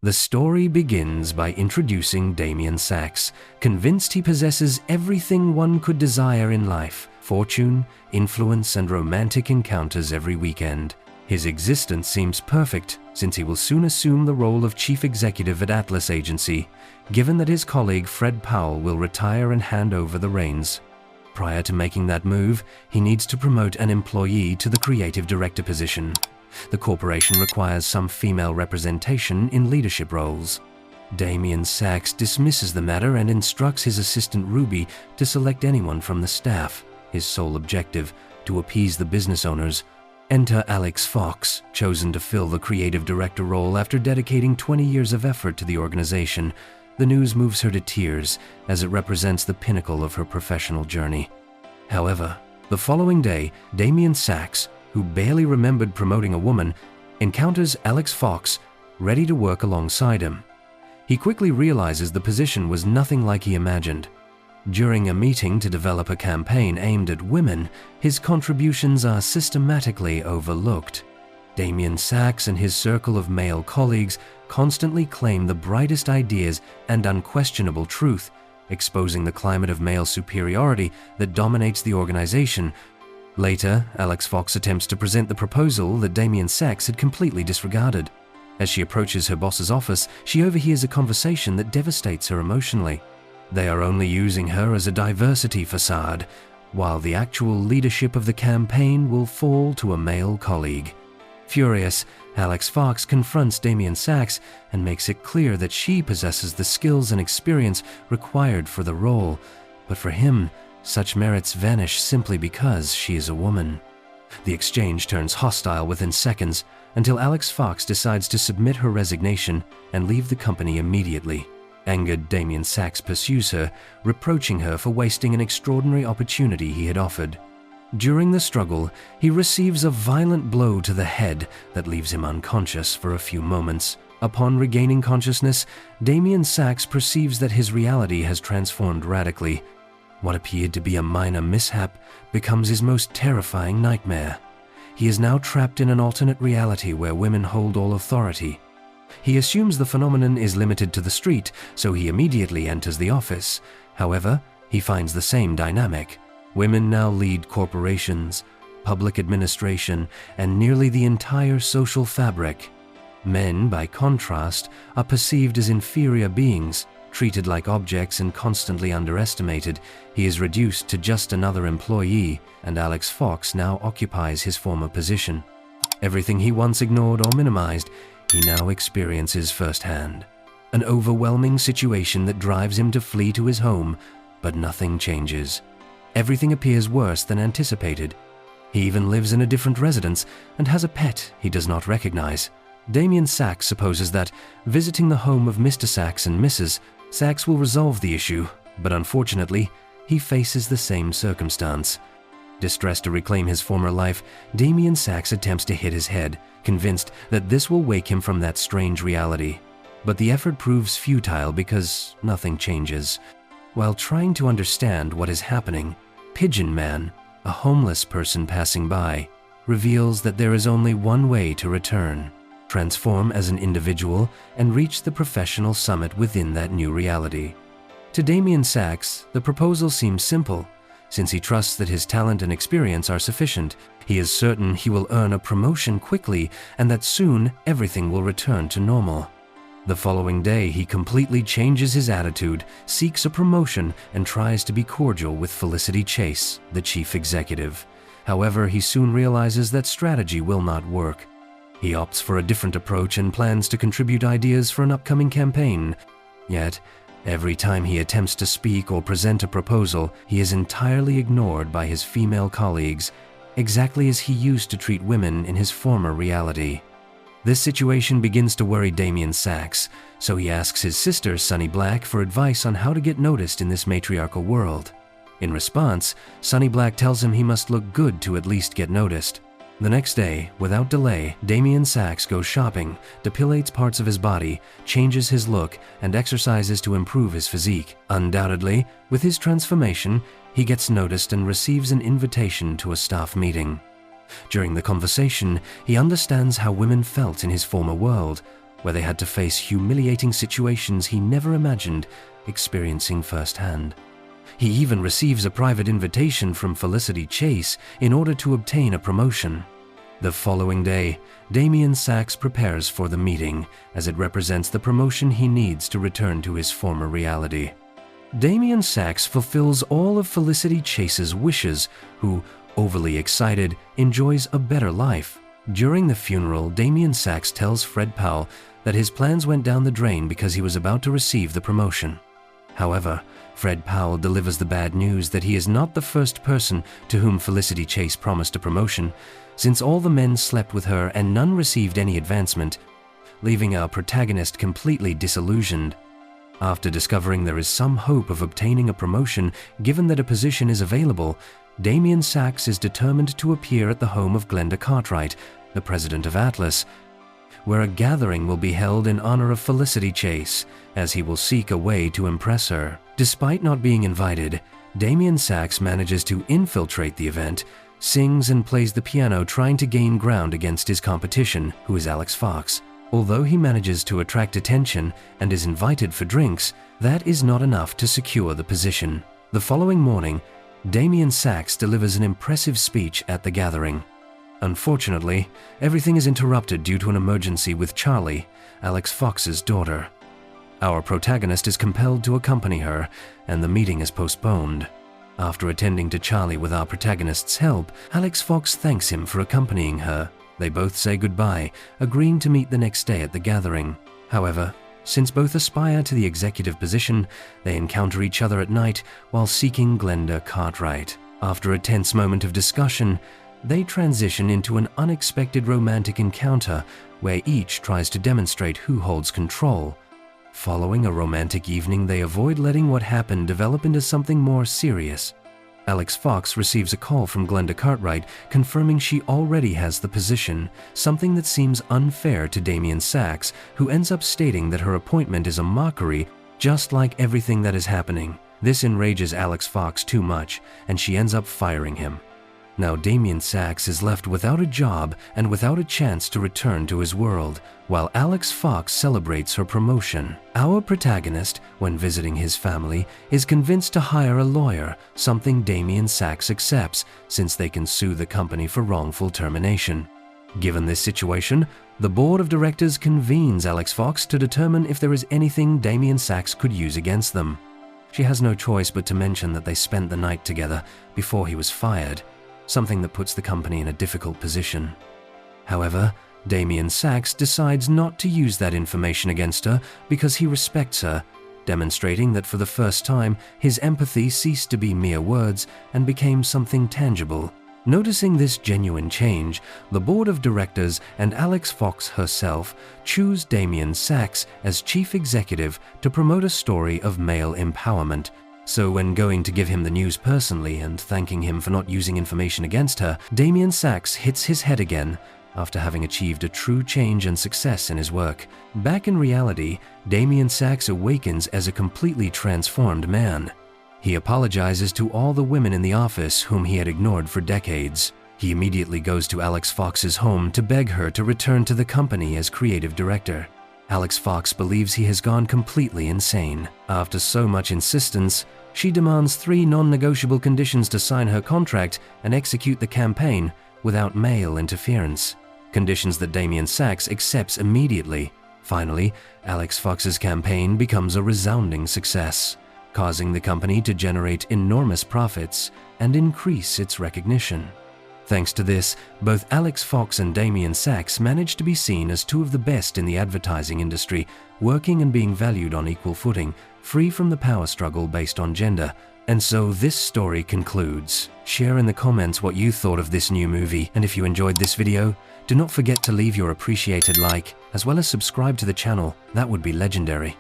The story begins by introducing Damien Sachs, convinced he possesses everything one could desire in life: fortune, influence, and romantic encounters every weekend. His existence seems perfect, since he will soon assume the role of chief executive at Atlas Agency, given that his colleague Fred Powell will retire and hand over the reins. Prior to making that move, he needs to promote an employee to the creative director position. The corporation requires some female representation in leadership roles. Damien Sachs dismisses the matter and instructs his assistant Ruby to select anyone from the staff, his sole objective, to appease the business owners. Enter Alex Fox, chosen to fill the creative director role after dedicating 20 years of effort to the organization. The news moves her to tears, as it represents the pinnacle of her professional journey. However, the following day, Damien Sachs, who barely remembered promoting a woman, encounters Alex Fox, ready to work alongside him. He quickly realizes the position was nothing like he imagined. During a meeting to develop a campaign aimed at women, his contributions are systematically overlooked. Damien Sachs and his circle of male colleagues constantly claim the brightest ideas and unquestionable truth, exposing the climate of male superiority that dominates the organization. Later, Alex Fox attempts to present the proposal that Damien Sachs had completely disregarded. As she approaches her boss's office, she overhears a conversation that devastates her emotionally. They are only using her as a diversity facade, while the actual leadership of the campaign will fall to a male colleague. Furious, Alex Fox confronts Damien Sachs and makes it clear that she possesses the skills and experience required for the role, but for him, such merits vanish simply because she is a woman. The exchange turns hostile within seconds, until Alex Fox decides to submit her resignation and leave the company immediately. Angered, Damien Sachs pursues her, reproaching her for wasting an extraordinary opportunity he had offered. During the struggle, he receives a violent blow to the head that leaves him unconscious for a few moments. Upon regaining consciousness, Damien Sachs perceives that his reality has transformed radically. What appeared to be a minor mishap becomes his most terrifying nightmare. He is now trapped in an alternate reality where women hold all authority. He assumes the phenomenon is limited to the street, so he immediately enters the office. However, he finds the same dynamic. Women now lead corporations, public administration, and nearly the entire social fabric. Men, by contrast, are perceived as inferior beings, treated like objects and constantly underestimated. He is reduced to just another employee, and Alex Fox now occupies his former position. Everything he once ignored or minimized, he now experiences firsthand. An overwhelming situation that drives him to flee to his home, but nothing changes. Everything appears worse than anticipated. He even lives in a different residence and has a pet he does not recognize. Damien Sachs supposes that, visiting the home of Mr. Sachs and Mrs. Sachs will resolve the issue, but unfortunately, he faces the same circumstance. Distressed to reclaim his former life, Damien Sachs attempts to hit his head, convinced that this will wake him from that strange reality. But the effort proves futile because nothing changes. While trying to understand what is happening, Pigeon Man, a homeless person passing by, reveals that there is only one way to return: transform as an individual and reach the professional summit within that new reality. To Damien Sachs, the proposal seems simple. Since he trusts that his talent and experience are sufficient, he is certain he will earn a promotion quickly and that soon everything will return to normal. The following day, he completely changes his attitude, seeks a promotion, and tries to be cordial with Felicity Chase, the chief executive. However, he soon realizes that strategy will not work. He opts for a different approach and plans to contribute ideas for an upcoming campaign. Yet, every time he attempts to speak or present a proposal, he is entirely ignored by his female colleagues, exactly as he used to treat women in his former reality. This situation begins to worry Damien Sachs, so he asks his sister, Sunny Black, for advice on how to get noticed in this matriarchal world. In response, Sunny Black tells him he must look good to at least get noticed. The next day, without delay, Damien Sachs goes shopping, depilates parts of his body, changes his look, and exercises to improve his physique. Undoubtedly, with his transformation, he gets noticed and receives an invitation to a staff meeting. During the conversation, he understands how women felt in his former world. where they had to face humiliating situations he never imagined experiencing firsthand. He even receives a private invitation from Felicity Chase in order to obtain a promotion. The following day, Damien Sachs prepares for the meeting, as it represents the promotion he needs to return to his former reality. Damien Sachs fulfills all of Felicity Chase's wishes, who, overly excited, enjoys a better life. During the funeral, Damien Sachs tells Fred Powell that his plans went down the drain because he was about to receive the promotion. However, Fred Powell delivers the bad news that he is not the first person to whom Felicity Chase promised a promotion, since all the men slept with her and none received any advancement, leaving our protagonist completely disillusioned. After discovering there is some hope of obtaining a promotion given that a position is available, Damien Sachs is determined to appear at the home of Glenda Cartwright, the president of Atlas, where a gathering will be held in honor of Felicity Chase, as he will seek a way to impress her. Despite not being invited, Damien Sachs manages to infiltrate the event, sings and plays the piano trying to gain ground against his competition, who is Alex Fox. Although he manages to attract attention and is invited for drinks, that is not enough to secure the position. The following morning, Damien Sachs delivers an impressive speech at the gathering. Unfortunately, everything is interrupted due to an emergency with Charlie, Alex Fox's daughter. Our protagonist is compelled to accompany her, and the meeting is postponed. After attending to Charlie with our protagonist's help, Alex Fox thanks him for accompanying her. They both say goodbye, agreeing to meet the next day at the gathering. However, since both aspire to the executive position, they encounter each other at night while seeking Glenda Cartwright. After a tense moment of discussion, they transition into an unexpected romantic encounter where each tries to demonstrate who holds control. Following a romantic evening, they avoid letting what happened develop into something more serious. Alex Fox receives a call from Glenda Cartwright confirming she already has the position, something that seems unfair to Damien Sachs, who ends up stating that her appointment is a mockery, just like everything that is happening. This enrages Alex Fox too much, and she ends up firing him. Now Damien Sachs is left without a job and without a chance to return to his world, while Alex Fox celebrates her promotion. Our protagonist, when visiting his family, is convinced to hire a lawyer, something Damien Sachs accepts, since they can sue the company for wrongful termination. Given this situation, the board of directors convenes Alex Fox to determine if there is anything Damien Sachs could use against them. She has no choice but to mention that they spent the night together before he was fired, something that puts the company in a difficult position. However, Damien Sachs decides not to use that information against her because he respects her, demonstrating that for the first time his empathy ceased to be mere words and became something tangible. Noticing this genuine change, the board of directors and Alex Fox herself choose Damien Sachs as chief executive to promote a story of male empowerment. So when going to give him the news personally and thanking him for not using information against her, Damien Sachs hits his head again after having achieved a true change and success in his work. Back in reality, Damien Sachs awakens as a completely transformed man. He apologizes to all the women in the office whom he had ignored for decades. He immediately goes to Alex Fox's home to beg her to return to the company as creative director. Alex Fox believes he has gone completely insane. After so much insistence, she demands 3 non-negotiable conditions to sign her contract and execute the campaign without male interference. Conditions that Damien Sachs accepts immediately. Finally, Alex Fox's campaign becomes a resounding success, causing the company to generate enormous profits and increase its recognition. Thanks to this, both Alex Fox and Damien Sachs managed to be seen as 2 of the best in the advertising industry, working and being valued on equal footing, free from the power struggle based on gender. And so this story concludes. Share in the comments what you thought of this new movie, and if you enjoyed this video, do not forget to leave your appreciated like, as well as subscribe to the channel. That would be legendary.